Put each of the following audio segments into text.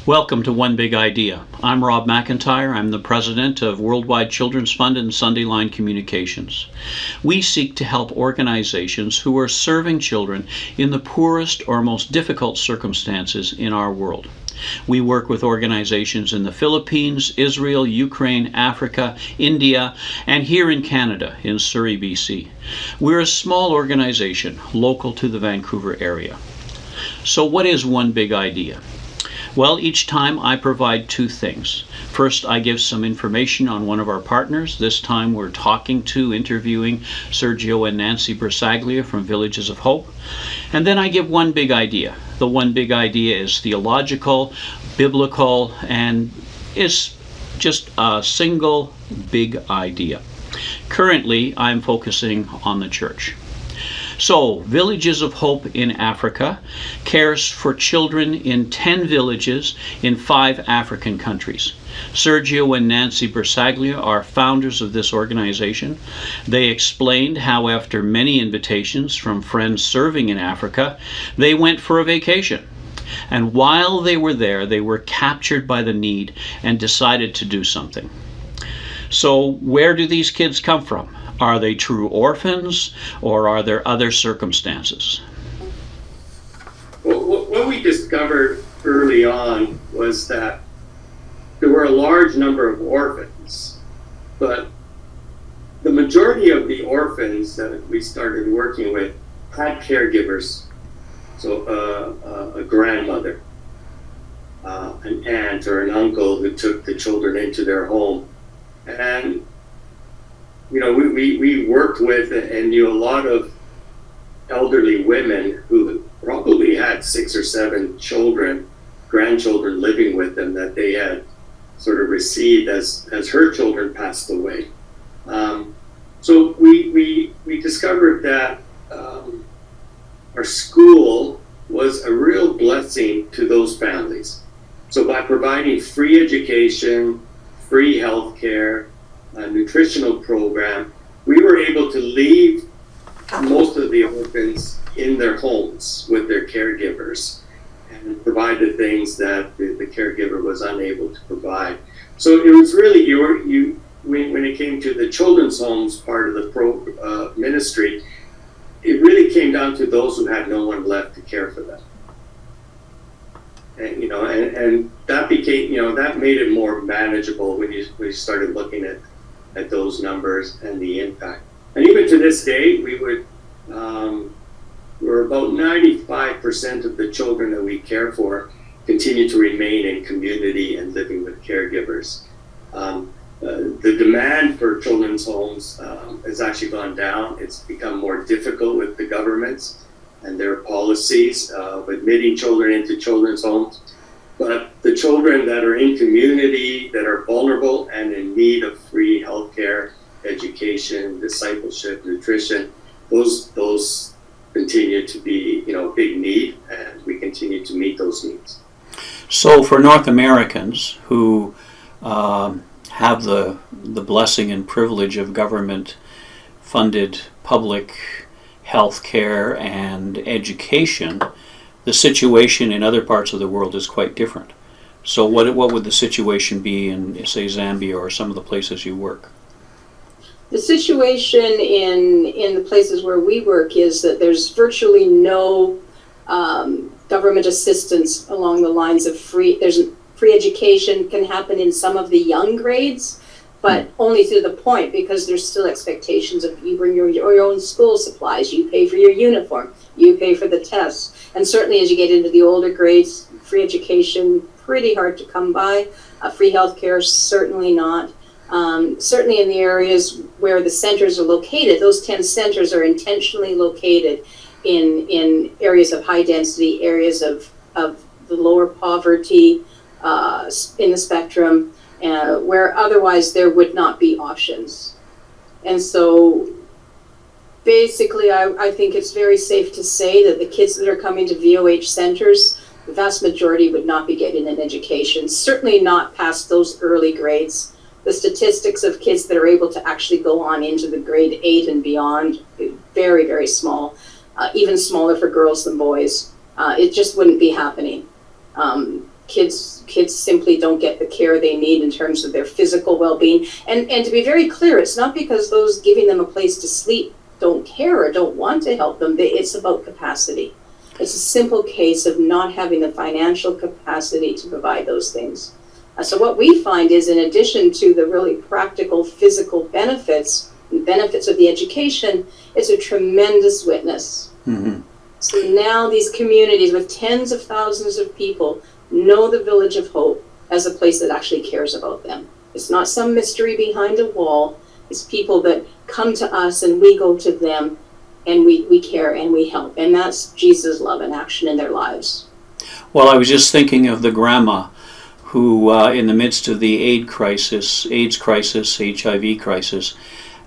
Welcome to One Big Idea. I'm Rob McIntyre. I'm the president of Worldwide Children's Fund and Sunday Line Communications. We seek to help organizations who are serving children in the poorest or most difficult circumstances in our world. We work with organizations in the Philippines, Israel, Ukraine, Africa, India, and here in Canada, in Surrey, BC. We're a small organization local to the Vancouver area. So what is One Big Idea? Well, each time I provide two things. First, I give some information on one of our partners. This time we're interviewing Sergio and Nancy Bersaglio from Villages of Hope. And then I give one big idea. The one big idea is theological, biblical, and is just a single big idea. Currently, I'm focusing on the church. So, Villages of Hope in Africa cares for children in 10 villages in 5 African countries. Sergio and Nancy Bersaglio are founders of this organization. They explained how after many invitations from friends serving in Africa, they went for a vacation. And while they were there, they were captured by the need and decided to do something. So, where do these kids come from? Are they true orphans, or are there other circumstances? Well, what we discovered early on was that there were a large number of orphans, but the majority of the orphans that we started working with had caregivers. So a grandmother, an aunt or an uncle who took the children into their home. And we worked with and knew a lot of elderly women who probably had 6 or 7 grandchildren living with them that they had sort of received as her children passed away. So we discovered that our school was a real blessing to those families. So by providing free education, free health care, a nutritional program, we were able to leave most of the orphans in their homes with their caregivers and provide the things that the caregiver was unable to provide. So it was really, when it came to the children's homes part of the ministry, it really came down to those who had no one left to care for them. And that became, that made it more manageable when you started looking at those numbers and the impact. And even to this day, we're about 95% of the children that we care for continue to remain in community and living with caregivers. The demand for children's homes has actually gone down. It's become more difficult with the governments and their policies of admitting children into children's homes. But the children that are in community, that are vulnerable and in need of free healthcare, education, discipleship, nutrition, those continue to be, big need, and we continue to meet those needs. So for North Americans who have the blessing and privilege of government-funded public health care and education, the situation in other parts of the world is quite different. So what would the situation be in, say, Zambia or some of the places you work? The situation in the places where we work is that there's virtually no government assistance along the lines of free education can happen in some of the young grades, but only to the point, because there's still expectations of you bring your own school supplies, you pay for your uniform, you pay for the tests. And certainly as you get into the older grades, free education, pretty hard to come by. Free healthcare, certainly not. Certainly in the areas where the centers are located, those 10 centers are intentionally located in areas of high density, areas of the lower poverty in the spectrum, where otherwise there would not be options. And so basically, I think it's very safe to say that the kids that are coming to VOH centers, the vast majority would not be getting an education, certainly not past those early grades. The statistics of kids that are able to actually go on into the grade 8 and beyond, very, very small, even smaller for girls than boys. It just wouldn't be happening. kids simply don't get the care they need in terms of their physical well-being. And to be very clear, it's not because those giving them a place to sleep don't care or don't want to help them. It's about capacity. It's a simple case of not having the financial capacity to provide those things. So what we find is, in addition to the really practical physical benefits of the education, it's a tremendous witness. Mm-hmm. So now these communities with tens of thousands of people know the Village of Hope as a place that actually cares about them. It's not some mystery behind a wall. It's people that come to us and we go to them, and we care and we help. And that's Jesus' love in action in their lives. Well, I was just thinking of the grandma who, in the midst of the AIDS crisis, HIV crisis,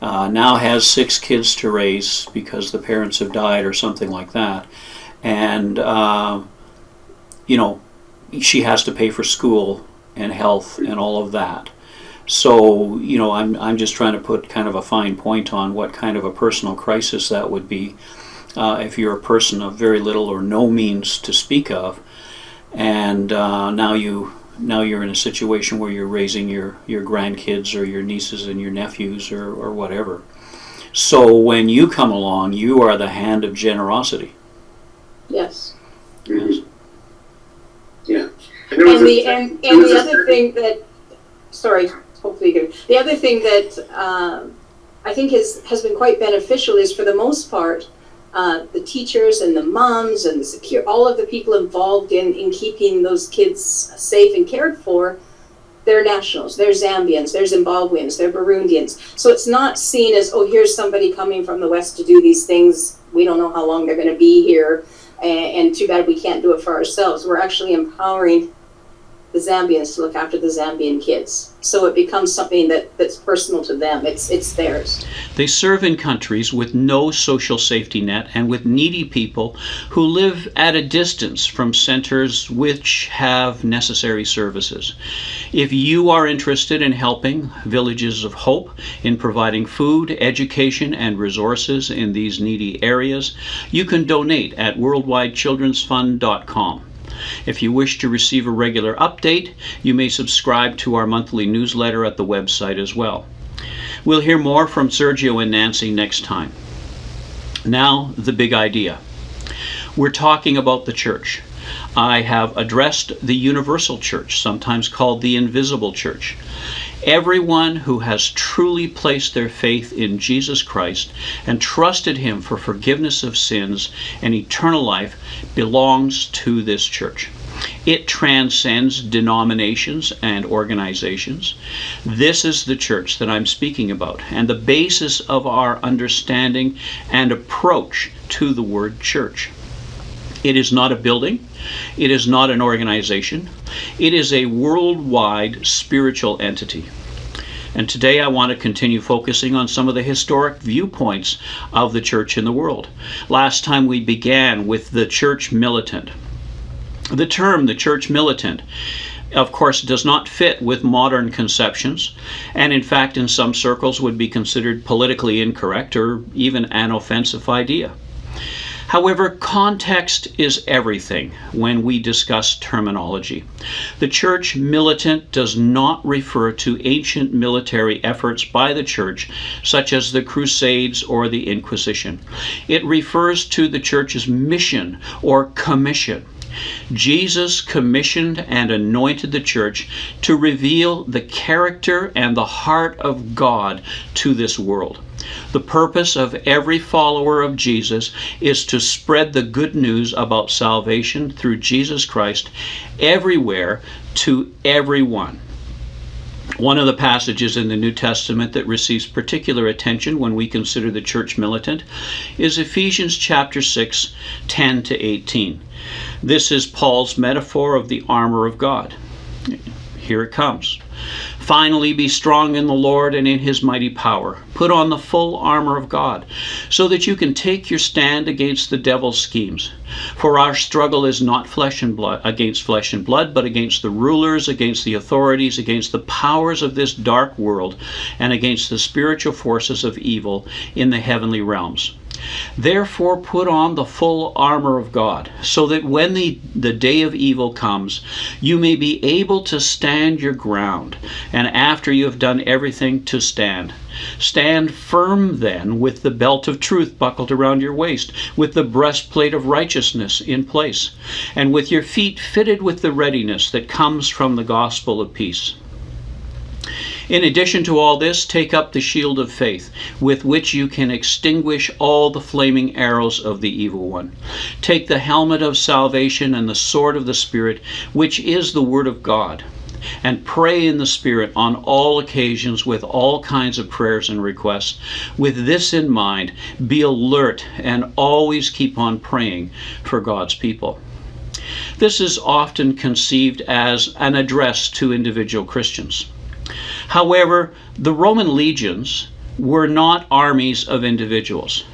now has 6 kids to raise because the parents have died or something like that. And, she has to pay for school and health and all of that. So, I'm just trying to put kind of a fine point on what kind of a personal crisis that would be if you're a person of very little or no means to speak of, and now you're in a situation where you're raising your grandkids or your nieces and your nephews or whatever. So when you come along, you are the hand of generosity. Yes. Mm-hmm. Yeah. And the other thing that, sorry, hopefully you can, the other thing that I think has been quite beneficial is, for the most part, the teachers and the moms and all of the people involved in keeping those kids safe and cared for, they're nationals, they're Zambians, they're Zimbabweans, they're Burundians. So it's not seen as, oh, here's somebody coming from the West to do these things. We don't know how long they're going to be here, and too bad we can't do it for ourselves. We're actually empowering the Zambians to look after the Zambian kids. So it becomes something that's personal to them. It's theirs. They serve in countries with no social safety net and with needy people who live at a distance from centers which have necessary services. If you are interested in helping Villages of Hope in providing food, education, and resources in these needy areas, you can donate at worldwidechildrensfund.com. If you wish to receive a regular update, you may subscribe to our monthly newsletter at the website as well. We'll hear more from Sergio and Nancy next time. Now, the big idea. We're talking about the church. I have addressed the universal church, sometimes called the invisible church. Everyone who has truly placed their faith in Jesus Christ and trusted Him for forgiveness of sins and eternal life belongs to this church. It transcends denominations and organizations. This is the church that I'm speaking about, and the basis of our understanding and approach to the word church. It is not a building. It is not an organization. It is a worldwide spiritual entity. And today I want to continue focusing on some of the historic viewpoints of the church in the world. Last time we began with the Church Militant. The term, the Church Militant, of course, does not fit with modern conceptions, and in fact in some circles would be considered politically incorrect or even an offensive idea. However, context is everything when we discuss terminology. The Church Militant does not refer to ancient military efforts by the Church, such as the Crusades or the Inquisition. It refers to the Church's mission or commission. Jesus commissioned and anointed the church to reveal the character and the heart of God to this world. The purpose of every follower of Jesus is to spread the good news about salvation through Jesus Christ everywhere to everyone. One of the passages in the New Testament that receives particular attention when we consider the Church Militant is Ephesians chapter 6, 10 to 18. This is Paul's metaphor of the armor of God. Here it comes. Finally, be strong in the Lord and in His mighty power. Put on the full armor of God, so that you can take your stand against the devil's schemes. For our struggle is not against flesh and blood, but against the rulers, against the authorities, against the powers of this dark world, and against the spiritual forces of evil in the heavenly realms. Therefore put on the full armor of God, so that when the day of evil comes, you may be able to stand your ground, and after you have done everything, to stand. Stand firm then, with the belt of truth buckled around your waist, with the breastplate of righteousness in place, and with your feet fitted with the readiness that comes from the gospel of peace. In addition to all this, take up the shield of faith, with which you can extinguish all the flaming arrows of the evil one. Take the helmet of salvation and the sword of the Spirit, which is the word of God, and pray in the Spirit on all occasions with all kinds of prayers and requests. With this in mind, be alert and always keep on praying for God's people. This is often conceived as an address to individual Christians. However, the Roman legions were not armies of individuals.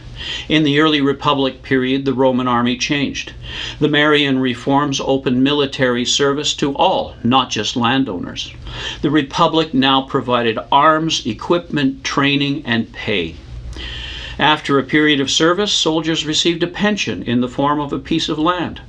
In the early Republic period, the Roman army changed. The Marian reforms opened military service to all, not just landowners. The Republic now provided arms, equipment, training, and pay. After a period of service, soldiers received a pension in the form of a piece of land.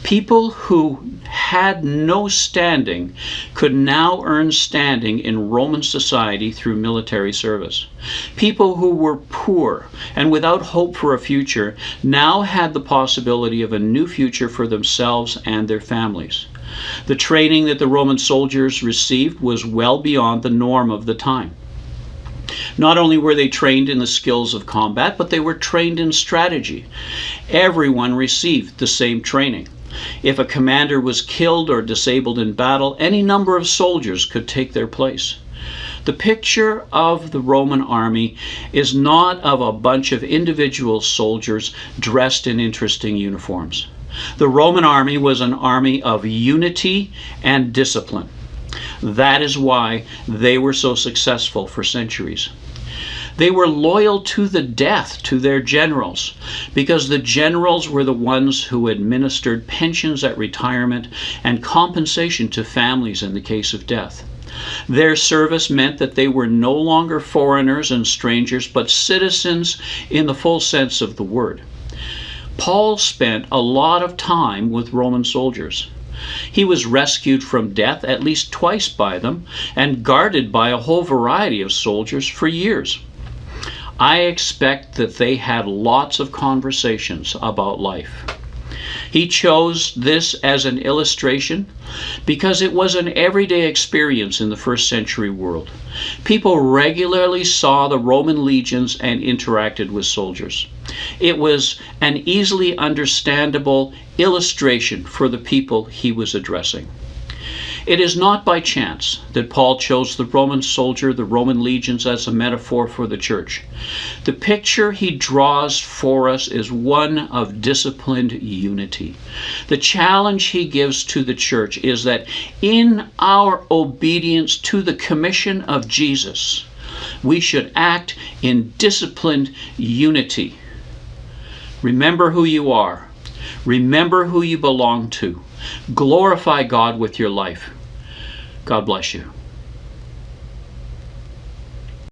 People who had no standing could now earn standing in Roman society through military service. People who were poor and without hope for a future now had the possibility of a new future for themselves and their families. The training that the Roman soldiers received was well beyond the norm of the time. Not only were they trained in the skills of combat, but they were trained in strategy. Everyone received the same training. If a commander was killed or disabled in battle, any number of soldiers could take their place. The picture of the Roman army is not of a bunch of individual soldiers dressed in interesting uniforms. The Roman army was an army of unity and discipline. That is why they were so successful for centuries. They were loyal to the death to their generals, because the generals were the ones who administered pensions at retirement and compensation to families in the case of death. Their service meant that they were no longer foreigners and strangers, but citizens in the full sense of the word. Paul spent a lot of time with Roman soldiers. He was rescued from death at least twice by them and guarded by a whole variety of soldiers for years. I expect that they had lots of conversations about life. He chose this as an illustration because it was an everyday experience in the first century world. People regularly saw the Roman legions and interacted with soldiers. It was an easily understandable illustration for the people he was addressing. It is not by chance that Paul chose the Roman soldier, the Roman legions, as a metaphor for the church. The picture he draws for us is one of disciplined unity. The challenge he gives to the church is that in our obedience to the commission of Jesus, we should act in disciplined unity. Remember who you are. Remember who you belong to. Glorify God with your life. God bless you.